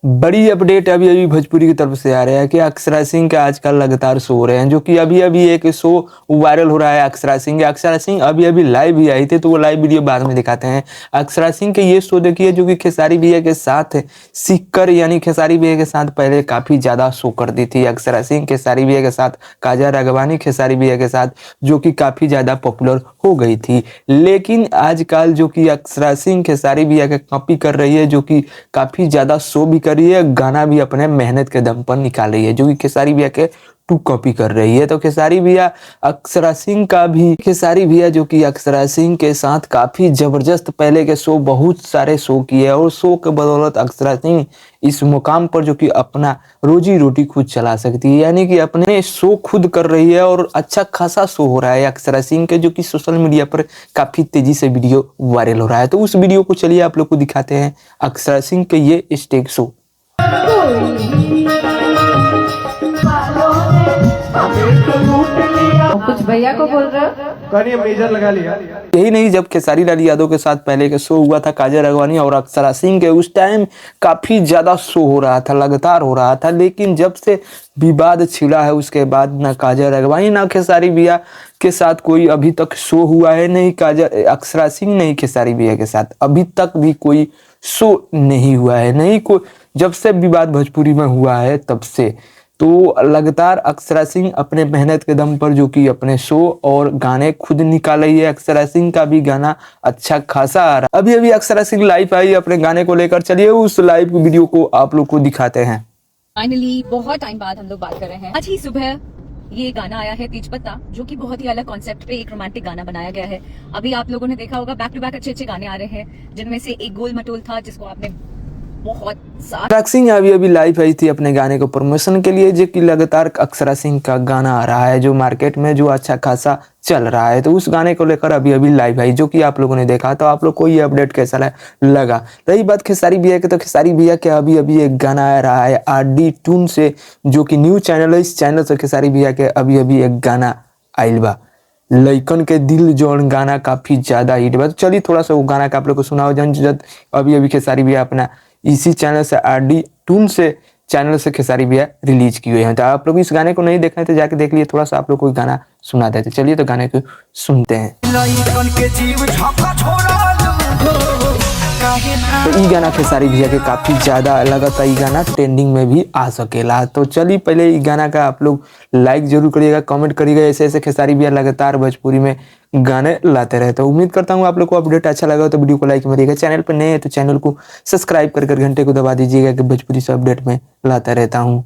बड़ी अपडेट अभी अभी भोजपुरी की तरफ से आ रहा है कि अक्षरा सिंह के आजकल लगातार शो हो रहे हैं, जो कि अभी अभी एक शो वायरल हो रहा है अक्षरा सिंह अभी अभी लाइव भी आई थी, तो वो लाइव वीडियो बाद में दिखाते हैं। अक्षरा सिंह के ये शो देखिए, जो कि खेसारी भैया के साथ सीकर यानी खेसारी भैया के साथ पहले काफी ज्यादा शो करती थी। अक्षरा सिंह खेसारी भैया के साथ, काजा राघवानी खेसारी भैया के साथ, जो कि काफी ज्यादा पॉपुलर हो गई थी। लेकिन आजकल जो कि अक्षरा सिंह खेसारी भैया के कॉपी कर रही है, जो कि काफी ज्यादा शो भी कर रही है, गाना भी अपने मेहनत के दम पर निकाल रही है, जो कि खेसारी भैया के टू कॉपी कर रही है। तो खेसारी भैया अक्षरा सिंह का भी, खेसारी भैया जो कि अक्षरा सिंह के साथ काफी जबरदस्त पहले के शो, बहुत सारे शो किए और शो के बदौलत अक्षरा सिंह इस मुकाम पर जो कि अपना रोजी रोटी खुद चला सकती है, यानी कि अपने शो खुद कर रही है और अच्छा खासा शो हो रहा है अक्षरा सिंह के, जो कि सोशल मीडिया पर काफी तेजी से वीडियो वायरल हो रहा है। तो उस वीडियो को चलिए आप लोग को दिखाते हैं, अक्षरा सिंह के ये स्टेज शो। कुछ भैया को बोल रहे हो? मेजर लगा लिया। यही नहीं, जब खेसारी लाल यादव के साथ पहले का शो हुआ था काजा राघवानी और अक्षरा सिंह के, उस टाइम काफी ज्यादा शो हो रहा था, लगातार हो रहा था। लेकिन जब से विवाद छिड़ा है, उसके बाद ना काजा राघवानी ना खेसारी भैया के साथ कोई अभी तक शो हुआ है, नहीं अक्षरा सिंह नहीं खेसारी भैया के साथ अभी तक भी कोई शो नहीं हुआ है, नहीं कोई। जब से विवाद भोजपुरी में हुआ है तब से तो लगातार अक्षरा सिंह अपने मेहनत के दम पर जो कि अपने शो और गाने खुद निकाल रही है। अक्षरा सिंह का भी गाना अच्छा खासा आ रहा है। अभी अभी अक्षरा सिंह लाइव आई अपने गाने को लेकर, चलिए उस लाइव वीडियो को आप लोग को दिखाते हैं। फाइनली बहुत टाइम बाद हम लोग बात कर रहे हैं। आज ही सुबह ये गाना आया है तेजपत्ता, जो कि बहुत ही अलग कॉन्सेप्ट पे एक रोमांटिक गाना बनाया गया है। अभी आप लोगों ने देखा होगा बैक टू बैक अच्छे गाने आ रहे हैं, जिनमें से एक गोल मटोल था, जिसको आपने बहुत अक्षरा सिंह अभी अभी लाइव आई थी अपने गाने को प्रमोशन के लिए, जो कि लगातार अक्षरा सिंह का गाना आ रहा है जो मार्केट में जो अच्छा खासा चल रहा है। तो उस गाने को लेकर अभी अभी लाइव आई, जो कि आप लोगों ने देखा। तो आप लोग को ये अपडेट कैसा लगा? रही बात खेसारी भैया के, तो खेसारी भैया के अभी अभी एक गाना आ रहा है RD टून से, जो कि न्यूज चैनल है। इस चैनल से खेसारी भैया के अभी अभी एक गाना आइल बा, लइकन के दिल जोन गाना काफी ज्यादा हिट बा। तो चलिए थोड़ा सा वो गाना का आप लोग को सुनाओ, जब अभी अभी खेसारी भैया अपना इसी चैनल से RD टून से चैनल से खेसारी भैया रिलीज किए हैं। तो आप लोग इस गाने को नहीं देख रहे तो जाके देख लिए, थोड़ा सा आप लोग को गाना सुना देते। चलिए तो गाने को सुनते हैं। तो ये गाना खेसारी भैया के काफी ज्यादा लगातार ये गाना ट्रेंडिंग में भी आ सकेला। तो चलिए पहले ये गाना का आप लोग लाइक जरूर करिएगा, कमेंट करिएगा। ऐसे ऐसे खेसारी भैया लगातार भोजपुरी में गाने लाते रहे। तो उम्मीद करता हूँ आप लोग को अपडेट अच्छा लगा, तो वीडियो को लाइक मारिएगा। चैनल पर नए हैं तो चैनल को सब्सक्राइब कर घंटे को दबा दीजिएगा, कि भोजपुरी से अपडेट में लाता रहता हूँ।